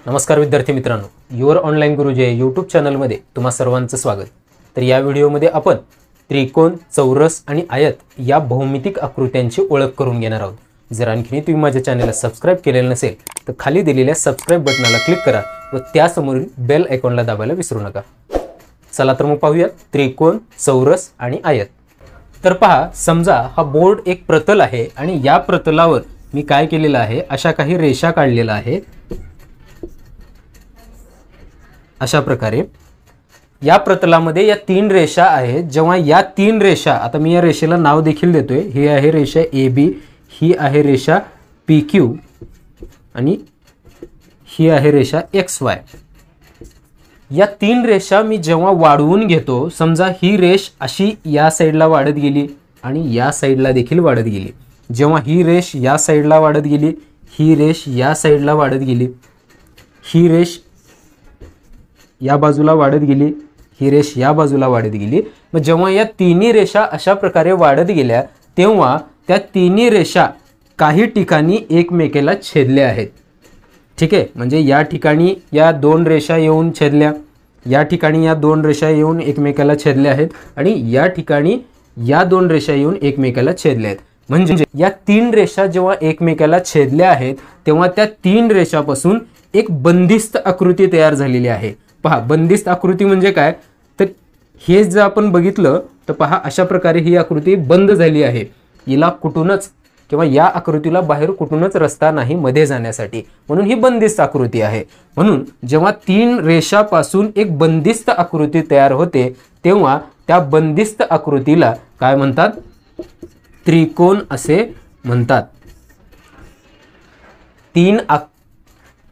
नमस्कार विद्यार्थी मित्रांनो, युअर ऑनलाईन गुरुजी या यूट्यूब चॅनलमध्ये तुम्हा सर्वांचं स्वागत। तर या व्हिडिओमध्ये आपण त्रिकोण, चौरस आणि आयत या भौमितिक आकृत्यांची ओळख करून घेणार आहोत। जर आणखी तुम्ही माझ्या चॅनलला सबस्क्राइब केलेलं नसेल तर खाली दिलेल्या सबस्क्राइब बटनाला क्लिक करा व त्यासमोरील बेल आयकॉनला दाबायला विसरू नका। चला तर मग पाहूया त्रिकोण, चौरस आणि आयत। तर पहा, समजा हा बोर्ड एक प्रतल आहे आणि या प्रतलावर मी काय केलेलं आहे, अशा काही रेषा काढलेल्या आहे। अशा प्रकारे या प्रतलामध्ये या तीन रेषा आहेत। जेव्हा या तीन रेषा, आता मी या रेषेला नाव देखील देतोय, ही आहे रेषा AB, ही आहे रेषा PQ आणि ही आहे रेषा XY। या तीन रेषा मी जेव्हा वाढवून घेतो, समजा ही रेष अशी या साइडला वाढत गेली आणि या साइडला देखील वाढत गेली। जेव्हा ही रेष या साइडला वाढत गेली, ही रेष या साइडला वाढत गेली, ही रेष या बाजूला वाढत गेली, ही रेष या बाजूला वाढत गेली। मग जेव्हा या तिन्ही रेषा अशा प्रकारे वाढत गेल्या तेव्हा त्या तिन्ही रेषा काही ठिकाणी एकमेकाला छेदल्या आहेत। ठीक आहे, म्हणजे या ठिकाणी या दोन रेषा येऊन छेदल्या, या ठिकाणी या दोन रेषा येऊन एकमेकाला छेदल्या आहेत आणि या ठिकाणी या दोन रेषा येऊन एकमेकाला छेदल्या आहेत। म्हणजे या तीन रेषा जेव्हा एकमेकाला छेदल्या आहेत तेव्हा त्या तीन रेषापासून एक बंदिस्त आकृती तयार झालेली आहे। पहा, बंदिस्त आकृती म्हणजे काय, तर हे जर आपण बघितलं तर पहा, अशा प्रकारे ही आकृती बंद झाली आहे। हिला कुठूनच किंवा या आकृतीला बाहेर कुठूनच रस्ता नाही मध्ये जाण्यासाठी, म्हणून ही बंदिस्त आकृती आहे। म्हणून जेव्हा तीन रेषापासून एक बंदिस्त आकृती तयार होते तेव्हा त्या बंदिस्त आकृतीला काय म्हणतात, त्रिकोण असे म्हणतात।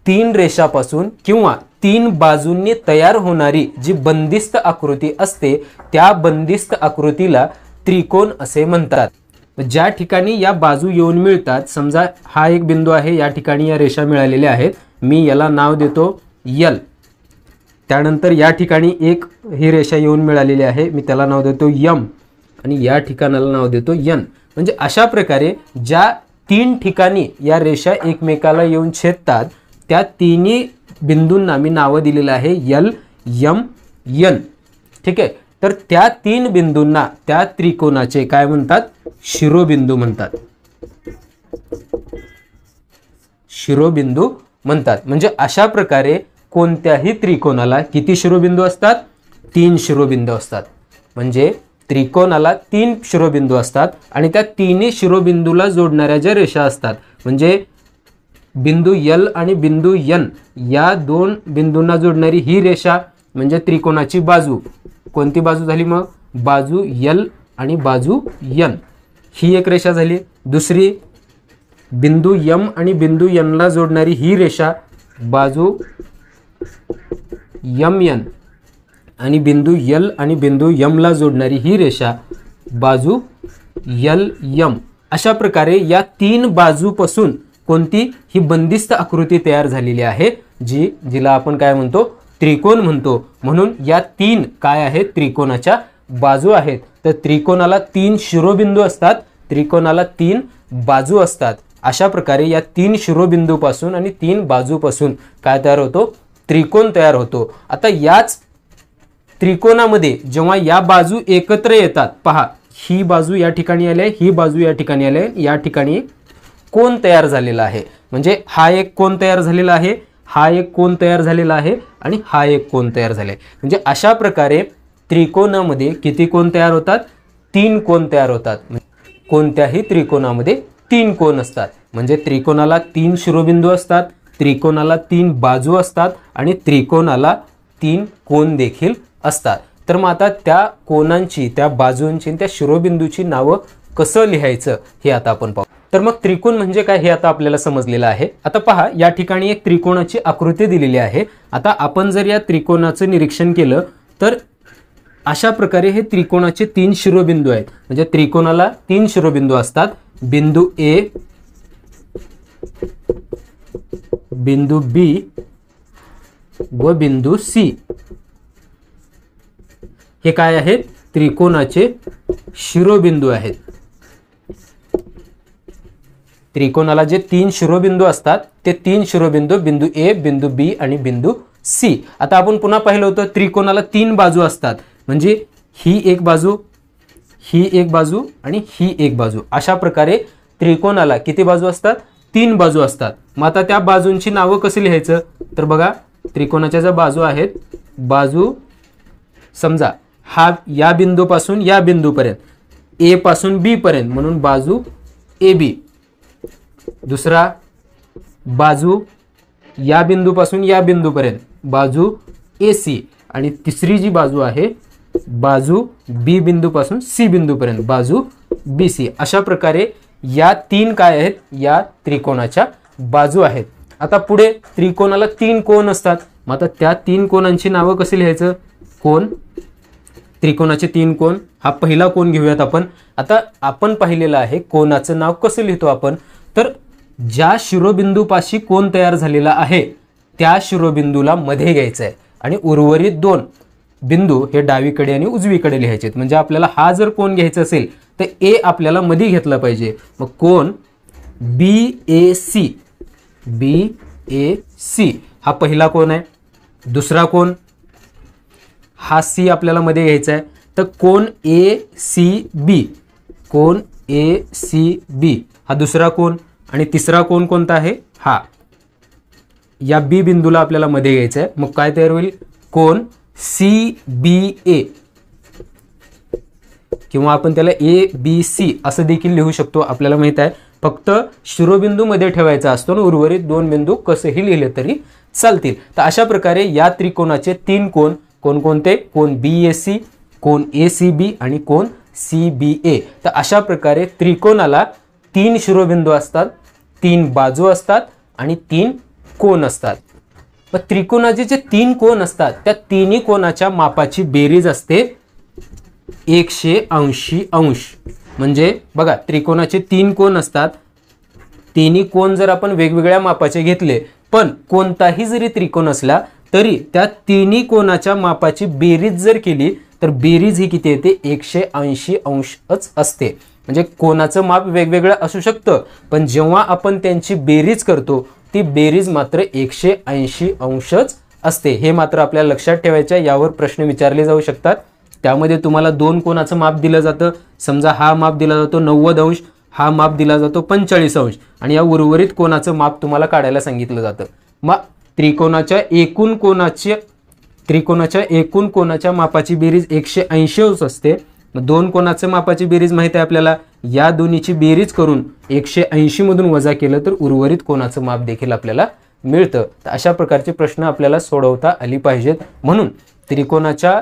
तीन रेषापासून किंवा तीन बाजूंनी तयार होणारी जी बंदिस्त आकृती असते त्या बंदिस्त आकृतीला त्रिकोण असे म्हणतात। ज्या ठिकाणी या बाजू येऊन मिळतात, समजा हा एक बिंदू आहे, या ठिकाणी या रेषा मिळालेल्या आहेत, मी याला नाव देतो L। त्यानंतर या ठिकाणी एक ही रेषा येऊन मिळालेली आहे, मी त्याला नाव देतो M आणि या ठिकाणाला नाव देतो N। म्हणजे अशा प्रकारे ज्या तीन ठिकाणी या रेषा एकमेकाला येऊन छेदतात त्या तिन्ही बिंदूंना मी नाव दिलेलं आहे L, M, N। ठीक आहे, तर त्या तीन बिंदूंना त्या त्रिकोणाचे काय म्हणतात, शिरोबिंदू म्हणतात। शिरोबिंदू म्हणतात। म्हणजे अशा प्रकारे कोणत्याही त्रिकोणाला किती शिरोबिंदू असतात, तीन शिरोबिंदू असतात। म्हणजे त्रिकोणाला तीन शिरोबिंदू असतात आणि त्या तिन्ही शिरोबिंदूला जोडणाऱ्या ज्या रेषा असतात, म्हणजे बिंदू L आणि बिंदू N या दोन बिंदूंना जोडणारी ही रेषा म्हणजे त्रिकोणाची बाजू। कोणती बाजू झाली मग, बाजू L आणि बाजू N, ही एक रेषा झाली। दुसरी बिंदू M आणि बिंदू N ला जोडणारी ही रेषा बाजू MN आणि बिंदू L आणि बिंदू M ला जोडणारी ही रेषा बाजू LM। अशा प्रकारे या तीन बाजूपासून कोणती ही बंदिस्त आकृती तयार झालेली आहे, जिला आपण काय म्हणतो, त्रिकोण म्हणतो। म्हणून या तीन काय आहेत, त्रिकोणाच्या बाजू आहेत। तर त्रिकोणाला तीन शिरोबिंदू असतात, त्रिकोणाला तीन बाजू असतात। अशा प्रकारे या तीन शिरोबिंदूपासून आणि तीन बाजूपासून काय तयार होतो, त्रिकोण तयार होतो। आता याच त्रिकोणामध्ये जेव्हा या बाजू एकत्र येतात, पहा, ही बाजू या ठिकाणी आली आहे, ही बाजू या ठिकाणी आली आहे, या ठिकाणी कोण तयार झालेला आहे। म्हणजे हा एक कोण तयार झालेला आहे, हा एक कोण तयार झालेला आहे आणि हा एक कोण तयार झाले। म्हणजे अशा प्रकारे त्रिकोणामध्ये किती कोण तयार होतात, तीन कोण तयार होतात। कोणत्याही त्रिकोणामध्ये तीन कोण असतात। म्हणजे त्रिकोणाला तीन शिरोबिंदू असतात, त्रिकोणाला तीन बाजू असतात आणि त्रिकोणाला तीन कोण देखील असतात। तर मग आता त्या कोणांची, त्या बाजूंची, त्या शिरोबिंदूची नावं कसं लिहायचं हे आता आपण पाहू। तर मग त्रिकोण म्हणजे काय हे आता आपल्याला समजलेलं आहे। आता पहा, या ठिकाणी एक त्रिकोणाची आकृती दिलेली आहे। आता आपण जर या त्रिकोणाचं निरीक्षण केलं तर अशा प्रकारे हे त्रिकोणाचे तीन शिरोबिंदू आहेत। म्हणजे त्रिकोणाला तीन शिरोबिंदू असतात, बिंदू A, बिंदू B व बिंदू C। हे काय आहेत, त्रिकोणाचे शिरोबिंदू आहेत। त्रिकोणाला जे 3 शिरोबिंदू असतात ते 3 शिरोबिंदू बिंदू ए, बिंदू बी आणि बिंदू सी. आता आपण पुन्हा पाहिलं होतं त्रिकोणाला 3 बाजू असतात, म्हणजे ही एक बाजू, ही एक बाजू आणि ही एक बाजू. अशा प्रकारे त्रिकोणाला किती बाजू असतात? 3 बाजू असतात. मग आता त्या बाजूंची नावं कशी लिहायचं? तर बघा, त्रिकोणाच्या ज्या बाजू आहेत, बाजू समजा हा या बिंदूपासून या बिंदूपर्यंत, ए पासून बी पर्यंत, म्हणून बाजू ए बी. दुसरा बाजू या बिंदूपासून या बिंदूपर्यंत, बाजू ए सी. आणि तिसरी जी बाजू आहे, बाजू बी बिंदूपासून सी बिंदूपर्यंत, बाजू बी सी. अशा प्रकारे या 3 काय आहेत? या त्रिकोणाच्या बाजू आहेत. आता पुढे त्रिकोणाला 3 कोन असतात. मग आता त्या 3 कोनांची नावं कशी लिहायचं? कोन, त्रिकोणाचे 3 कोन. हा पहिला कोन घेऊयात आपण. आता आपण पाहिलेलं आहे कोनाचं नाव कसं लिहितो आपण, तर ज्या शिरोबिंदूपाशी कोन तयार झालेला आहे त्या शिरोबिंदूला मध्ये घ्यायचं आहे आणि उर्वरित 2 बिंदू हे डावीकडे आणि उजवीकडे लिहायचे. म्हणजे आपल्याला हा जर कोन घ्यायचा असेल तर ए आपल्याला मध्ये घेतला पाहिजे. मग कोन बी ए सी, बी ए सी हा पहिला कोन आहे. दुसरा कोन हा सी आपल्याला मध्ये घ्यायचा आहे, तर कोन ए सी बी, कोन ए सी बी हा दुसरा कोन. आणि तिसरा कोन कोणता आहे? हा या बी बिंदूला आपल्याला मध्ये घ्यायचा आहे. मग काय तयार होईल? कोन सी बी ए, किंवा आपण त्याला ए बी सी असं देखील लिहू शकतो. आपल्याला माहित आहे फक्त शिरोबिंदू मध्ये ठेवायचा असतो आणि उर्वरित 2 बिंदू कसेही लिहिले तरी चालतील. तर अशा प्रकारे या त्रिकोणाचे 3 कोन कोणकोणते? कोन बी ए सी, कोन ए सी बी आणि कोन सी बी ए. तर अशा प्रकारे त्रिकोणाला 3 शिरोबिंदू असतात, 3 बाजू असतात आणि 3 कोन असतात. पण त्रिकोणाचे जे 3 कोन असतात त्या तिन्ही कोनाच्या मापाची बेरीज असते 180 अंश. म्हणजे बघा, त्रिकोणाचे 3 कोन असतात, तिन्ही कोन जर आपण वेगवेगळ्या मापाचे घेतले, पण कोणताही जरी त्रिकोण असला तरी त्या तिन्ही कोनाच्या मापाची बेरीज जर केली तर बेरीज ही किती येते? 180 अंशच असते. म्हणजे कोनाचं माप वेगवेगळं असू शकतं, पण जेव्हा आपण त्यांची बेरीज करतो ती बेरीज मात्र 180 अंशच असते. हे मात्र आपल्याला लक्षात ठेवायचं. यावर प्रश्न विचारले जाऊ शकतात. त्यामध्ये तुम्हाला 2 कोनाचं माप दिलं जातं. समजा हा माप दिला जातो 90 अंश, हा माप दिला जातो 45 अंश आणि या उर्वरित कोनाचं माप तुम्हाला काढायला सांगितलं जातं. मग त्रिकोणाच्या एकूण कोनाच्या मापाची बेरीज 180 अंश असते. मग 2 कोनाच्या मापाची बेरीज माहित आहे आपल्याला. या दोन्हीची बेरीज करून 180 मधून वजा केलं तर उर्वरित कोनाचं माप देखील आपल्याला मिळतं. तर अशा प्रकारचे प्रश्न आपल्याला सोडवता आली पाहिजेत. म्हणून त्रिकोणाच्या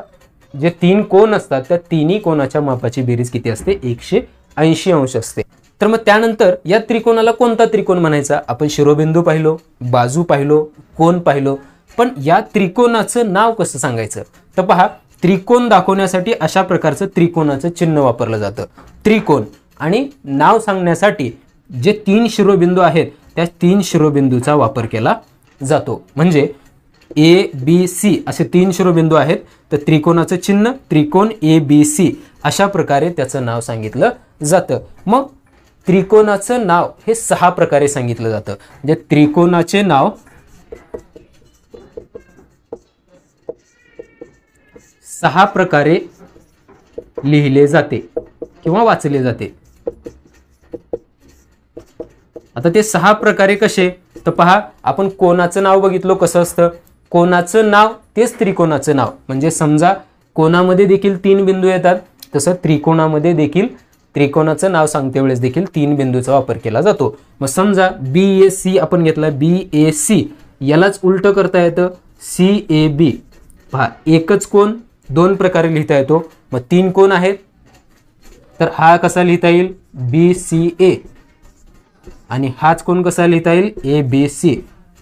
जे 3 कोन असतात त्या तिन्ही कोनाच्या मापाची बेरीज किती असते? 180 अंश असते. तर मग त्यानंतर या त्रिकोणाला कोणता त्रिकोण म्हणायचा? आपण शिरोबिंदू पाहिलो, बाजू पाहिलो, कोन पाहिलो, पण या त्रिकोणाचं नाव कसं सांगायचं? तर पहा, त्रिकोण दाखवण्यासाठी अशा प्रकारचं त्रिकोणाचं चिन्ह वापरलं जातं. त्रिकोण आणि नाव सांगण्यासाठी जे 3 शिरोबिंदू आहेत त्या 3 शिरोबिंदूचा वापर केला जातो. म्हणजे ए बी सी असे 3 शिरोबिंदू आहेत, तर त्रिकोणाचं चिन्ह त्रिकोण ए बी सी अशा प्रकारे त्याचं नाव सांगितलं जातं. मग त्रिकोणाचं नाव हे 6 प्रकारे सांगितलं जातं. म्हणजे त्रिकोणाचे नाव 6 प्रकारे लिहिले जाते किंवा वाचले जाते. आता ते 6 प्रकारे कसे? तर पहा, आपण कोनाचं नाव बघितलं कसं असतं. कोनाचं नाव तेच त्रिकोणाचं नाव. म्हणजे समजा कोनामध्ये देखील 3 बिंदू येतात, तसं त्रिकोणामध्ये देखील त्रिकोणाचं नाव सांगते वेळेस देखील 3 बिंदूचा वापर केला जातो. मग समजा बी ए सी आपण घेतला, बी ए सी यालाच उलट करता येतं सी ए बी. पहा, एकच कोन 2 प्रकारे लिहिता येतो. मग 3 कोन आहेत, तर हा कसा लिहिता येईल? B C A. आणि हाच कोन कसा लिहिता येईल? A B C.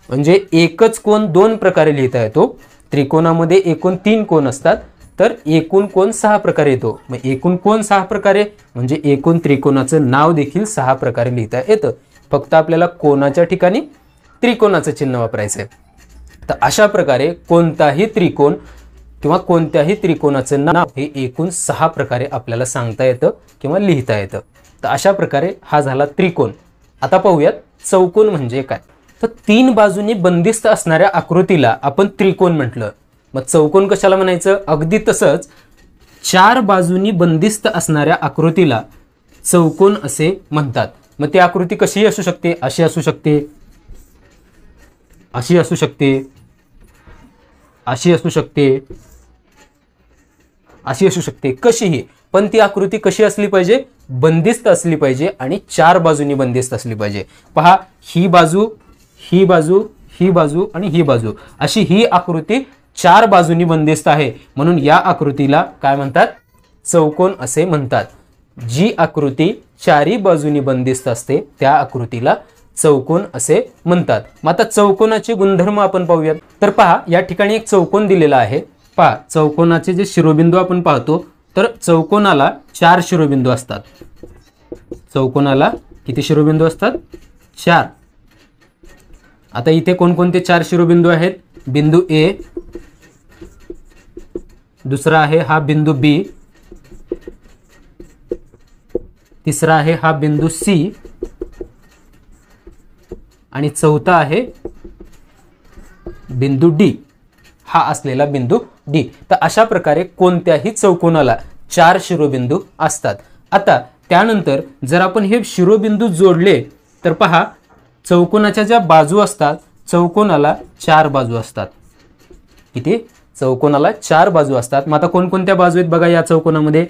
म्हणजे एकच कोन 2 प्रकारे लिहिता येतो. त्रिकोणामध्ये एकूण 3 कोन असतात, तर एकूण कोन 6 प्रकारे येतो. मग एकूण कोन 6 प्रकारे म्हणजे एकूण त्रिकोणाचं नाव देखील 6 प्रकारे लिहिता येतं. फक्त आपल्याला कोनाच्या ठिकाणी त्रिकोणाचं चिन्ह वापरायचं आहे. तर अशा प्रकारे कोणताही त्रिकोण किंवा कोणत्याही त्रिकोणाचं नाव हे एकूण 6 प्रकारे आपल्याला सांगता येतं किंवा लिहिता येतं. तर अशा प्रकारे हा झाला त्रिकोण. आता पाहूयात चौकोन म्हणजे काय. तर 3 बाजूंनी बंदिस्त असणाऱ्या आकृतीला आपण त्रिकोण म्हटलं. मग चौकोन कशाला म्हणायचं. अगदी तसंच 4 बाजूंनी बंदिस्त असणाऱ्या आकृतीला चौकोन असे म्हणतात. मग ती आकृती कशी असू शकते. अशी असू शकते, अशी असू शकते, अशी असू शकते, अशी असू शकते, कशीही. पण ती आकृती कशी असली पाहिजे. बंदिस्त असली पाहिजे आणि 4 बाजूंनी बंदिस्त असली पाहिजे. पहा, ही बाजू, ही बाजू, ही बाजू आणि ही बाजू, अशी ही आकृती 4 बाजूंनी बंदिस्त आहे. म्हणून या आकृतीला काय म्हणतात. चौकोन असे म्हणतात. जी आकृती 4 बाजूंनी बंदिस्त असते त्या आकृतीला चौकोन असे म्हणतात. मग आता चौकोनाचे गुणधर्म आपण पाहूयात. तर पहा, या ठिकाणी एक चौकोन दिलेला आहे. पहा, चौकोनाचे जे शिरोबिंदू आपण पाहतो, तर चौकोनाला 4 शिरोबिंदू असतात. चौकोनाला किती शिरोबिंदू असतात. 4. आता इथे कोणकोणते 4 शिरोबिंदू आहेत. बिंदू ए, दुसरा आहे हा बिंदू बी, तिसरा आहे हा बिंदू सी आणि चौथा आहे बिंदू डी, हा असलेला बिंदू डी. तर अशा प्रकारे कोणत्याही चौकोनाला 4 शिरोबिंदू असतात. आता त्यानंतर जर आपण हे शिरोबिंदू जोडले तर पहा, चौकोनाच्या ज्या बाजू असतात, चौकोनाला 4 बाजू असतात. किती. चौकोनाला 4 बाजू असतात. मग आता कोणकोणत्या बाजू आहेत बघा. या चौकोनामध्ये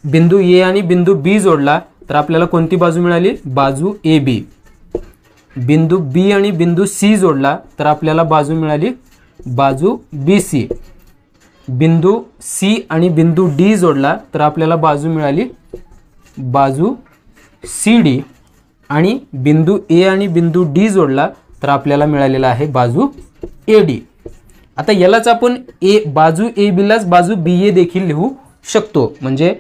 बिंदू ए आणि बिंदू बी जोडला तर आपल्याला कोणती बाजू मिळाली. बाजू ए बी. बिंदू बी आणि बिंदू सी जोडला तर आपल्याला बाजू मिळाली बाजू बी सी. बिंदू सी आणि बिंदू डी जोडला तर आपल्याला बाजू मिळाली बाजू सी डी. आणि बिंदू ए आणि बिंदू डी जोडला तर आपल्याला मिळालेला आहे बाजू ए डी. आता यालाच आपण बाजू ए बीलाच बाजू बी ए देखील लिहू शकतो. म्हणजे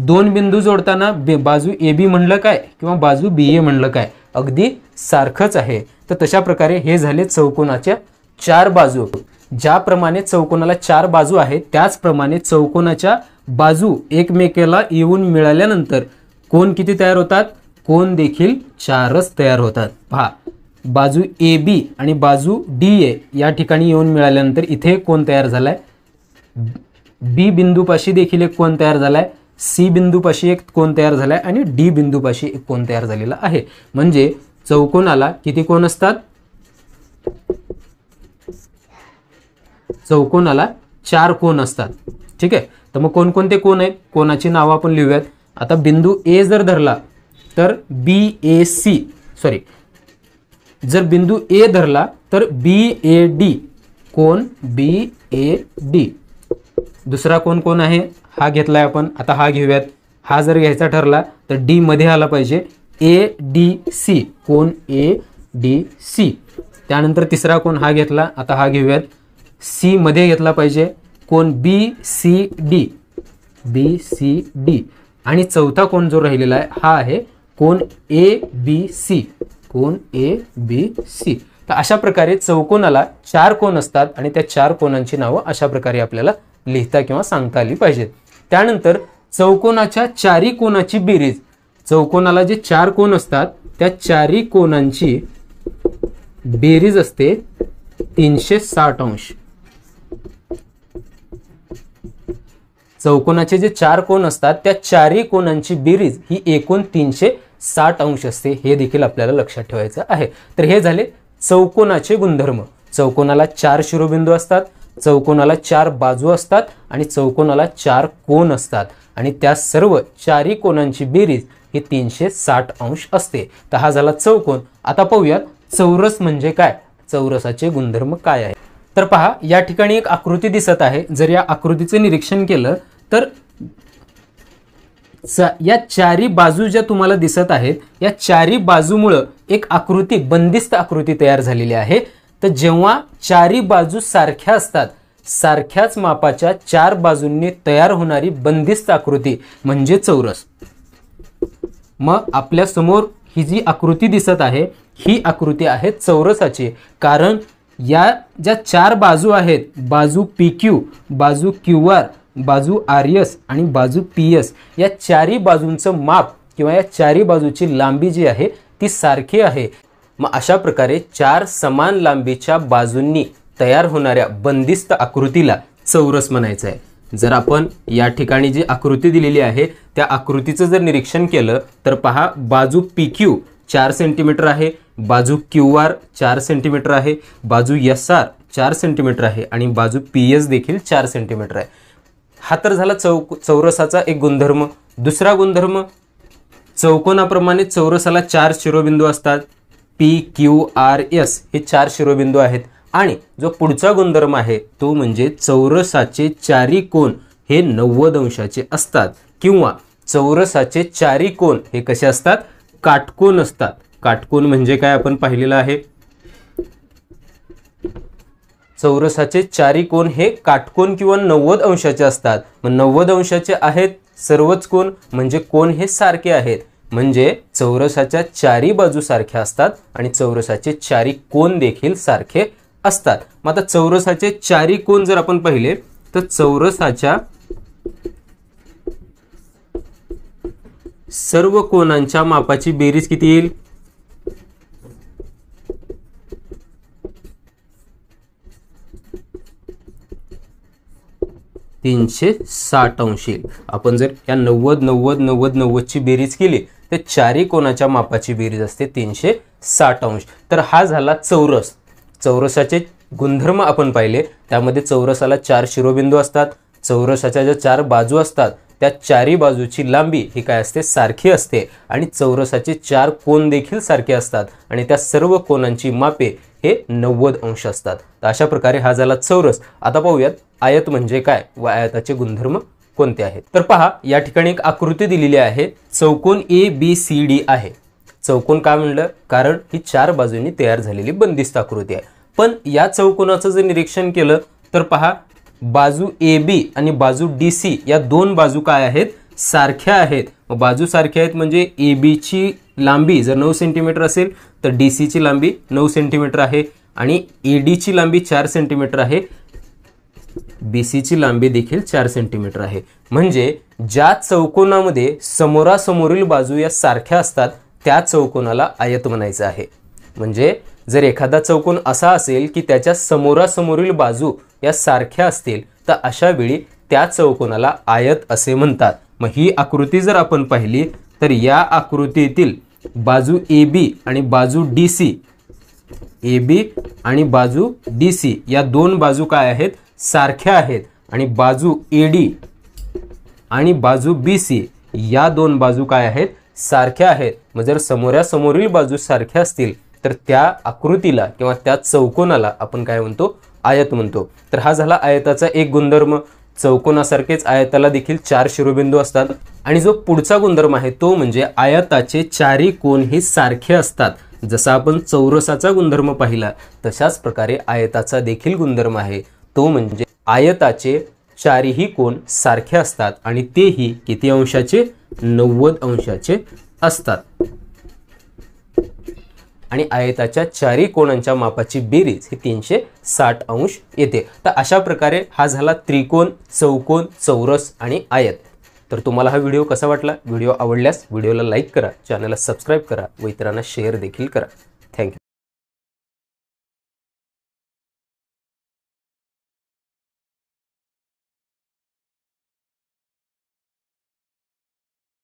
2 बिंदू जोडताना बाजू ए बी म्हणलं काय किंवा बाजू बी ए म्हणलं काय, अगदी सारखंच आहे. तर तशा प्रकारे हे झाले चौकोनाच्या 4 बाजू. ज्याप्रमाणे चौकोनाला 4 बाजू आहेत त्याचप्रमाणे चौकोनाच्या बाजू एकमेकाला येऊन मिळाल्यानंतर कोण किती तयार होतात. कोण देखील 4च तयार होतात. पहा, बाजू ए बी आणि बाजू डी ए या ठिकाणी येऊन मिळाल्यानंतर इथे कोण तयार झालाय. बी बिंदूपाशी देखील एक कोण तयार झालाय, सी बिंदूपाशी एक कोण तयार झालाय आणि डी बिंदूपाशी एक कोण तयार झालेला आहे. म्हणजे चौकोनाला किती कोण असतात. चौकोनाला 4 कोण असतात. ठीक आहे. तर मग कोणकोणते कोण आहेत. कोणाची नावं आपण लिहूयात. आता बिंदू ए जर धरला तर बी ए सी, सॉरी, जर बिंदू ए धरला तर बी ए डी, कोण बी ए डी. दुसरा कोण कोण आहे. हा घेतलाय आपण. आता हा घेऊयात. हा जर घ्यायचा ठरला तर डी मध्ये आला पाहिजे. ए डी सी, कोण ए डी सी. त्यानंतर तिसरा कोण हा घेतला. आता हा घेऊयात. सी मध्ये घेतला पाहिजे. कोण B C D, B C D. आणि चौथा कोण जो राहिलेला आहे हा आहे कोण ए बी सी, कोण ए बी सी. तर अशा प्रकारे चौकोनाला 4 कोण असतात आणि त्या 4 कोणांची नावं अशा प्रकारे आपल्याला लिहिता किंवा सांगता आली पाहिजेत. त्यानंतर चौकोनाच्या 4 कोणाची बेरीज. चौकोनाला जे 4 कोण असतात त्या 4 कोणांची बेरीज असते 360 अंश. चौकोनाचे जे 4 कोण असतात त्या 4 कोणांची बेरीज ही एकूण 360 अंश असते. हे देखील आपल्याला लक्षात ठेवायचं आहे. तर हे झाले चौकोनाचे गुणधर्म. चौकोनाला 4 शिरोबिंदू असतात, चौकोनाला 4 बाजू असतात आणि चौकोनाला 4 कोण असतात आणि त्या सर्व 4 कोणांची बेरीज ही 360 अंश असते. तर हा झाला चौकोन. आता पाहूयात चौरस म्हणजे काय. चौरसाचे गुणधर्म काय आहे. तर पहा, या ठिकाणी एक आकृती दिसत आहे. जर या आकृतीचे निरीक्षण केलं तर या 4 बाजू ज्या तुम्हाला दिसत आहेत या 4 बाजूमुळे एक आकृती, बंदिस्त आकृती तयार झालेली आहे. तर जेव्हा 4 बाजू सारख्या असतात, सारख्याच मापाच्या 4 बाजूंनी तयार होणारी बंदिस्त आकृती म्हणजे चौरस. मग आपल्या समोर ही जी आकृती दिसत आहे ही आकृती आहे चौरसाची. कारण या ज्या 4 बाजू आहेत, बाजू पी क्यू, बाजू क्यू आर, बाजू आर एस आणि बाजू पी एस, या 4 बाजूंचं माप किंवा या 4 बाजूची लांबी जी आहे ती सारखी आहे। मग अशा प्रकारे चार समान लांबीच्या बाजूंनी तयार होणाऱ्या बंदिस्त आकृतीला चौरस म्हणायचं आहे। जर आपण या ठिकाणी जी आकृती दिलेली आहे त्या आकृतीचं जर निरीक्षण केलं तर पहा, बाजू PQ 4 सेंटीमीटर आहे, बाजू QR 4 सेंटीमीटर आहे, बाजू SR 4 सेंटीमीटर आहे आणि बाजू PS देखील 4 सेंटीमीटर आहे। हा तर झाला चौरसाचा एक गुणधर्म। दुसरा गुणधर्म, चौकोनाप्रमाणे चौरसाला 4 शिरोबिंदू असतात, PQRS हे 4 शिरोबिंदू आहेत। आणि जो पुढचा गुणधर्म आहे तो म्हणजे चौरसाचे चारी कोन हे 90 अंशाचे असतात, किंवा चौरसाचे चारी कोन हे कसे असतात, काटकोन असतात। काटकोन म्हणजे काय आपण पाहिलेलं आहे, चौरसाचे चारी कोन हे काटकोन किंवा 90 अंशाचे असतात। मग 90 अंशाचे आहेत सर्वच कोन, म्हणजे कोन हे सारखे आहेत, म्हणजे चौरसाच्या चारी बाजू सारख्या असतात आणि चौरसाचे चारी कोन देखील सारखे असतात। मग आता चौरसाचे चारी कोन जर आपण पाहिले तर चौरसाच्या सर्व कोनांच्या मापाची बेरीज किती येईल, 360 अंश येईल। आपण जर या 90 90 90 90 ची बेरीज केली तर चारी कोनाच्या मापाची बेरीज असते 360 अंश। तर हा झाला चौरस। चौरसाचे गुणधर्म आपण पाहिले, त्यामध्ये चौरसाला 4 शिरोबिंदू असतात, चौरसाच्या ज्या 4 बाजू असतात त्या चारी बाजूची लांबी ही काय असते, सारखी असते, आणि चौरसाचे 4 कोन देखील सारखे असतात आणि त्या सर्व कोनांची मापे हे 90 अंश असतात। तर अशा प्रकारे हा झाला चौरस। आता पाहूयात आयत म्हणजे काय व आयताचे गुणधर्म कोणते आहेत। तर पहा, या ठिकाणी एक आकृती दिलेली आहे, चौकोन ABCD आहे। चौकोन का म्हणलं, कारण ही 4 बाजूंनी तयार झालेली बंदिस्त आकृती आहे। पण या चौकोनाचं जर निरीक्षण केलं तर पहा, बाजू AB आणि बाजू DC या दोन बाजू काय आहेत, सारख्या आहेत। बाजू सारख्या आहेत म्हणजे AB ची लांबी जर 9 सेंटीमीटर असेल तर DC ची लांबी 9 सेंटीमीटर आहे, आणि AD ची लांबी 4 सेंटीमीटर आहे, BC ची लांबी देखील 4 सेंटीमीटर आहे। म्हणजे ज्या चौकोनामध्ये समोरासमोरील बाजू या सारख्या असतात त्या चौकोनाला आयत म्हणायचं आहे। म्हणजे जर एखादा चौकोन असा असेल की त्याच्या समोरासमोरील बाजू या सारख्या असतील तर अशा वेळी त्या चौकोनाला आयत असे म्हणतात। मग ही आकृती जर आपण पाहिली तर या आकृतीतील बाजू AB आणि बाजू DC, AB आणि बाजू DC या दोन बाजू काय आहेत, सारख्या आहेत, आणि बाजू AD आणि बाजू BC या दोन बाजू काय आहेत, सारख्या आहेत। मग जर समोरासमोरील बाजू सारख्या असतील तर त्या आकृतीला किंवा त्या चौकोनाला आपण काय म्हणतो, आयत म्हणतो। तर हा झाला आयताचा एक गुणधर्म। चौकोनासारखेच आयताला देखील 4 शिरोबिंदू असतात। आणि जो पुढचा गुणधर्म आहे तो म्हणजे आयताचे चारी कोन हे सारखे असतात। जसा आपण चौरसाचा गुणधर्म पाहिला तशाच प्रकारे आयताचा देखील गुणधर्म आहे, तो म्हणजे आयताचे चारीही कोन सारखे असतात आणि तेही किती अंशाचे, 90 अंशाचे असतात। आणि आयताच्या चारी कोनांच्या मापाची बेरीज ही 360 अंश येते। तर अशा प्रकारे हा झाला त्रिकोण, चौकोन, चौरस आणि आयत। तर तुम्हाला हा व्हिडिओ कसा वाटला, व्हिडिओ आवडल्यास व्हिडिओला लाईक करा, चॅनलला सबस्क्राईब करा व इतरांना शेअर देखील करा।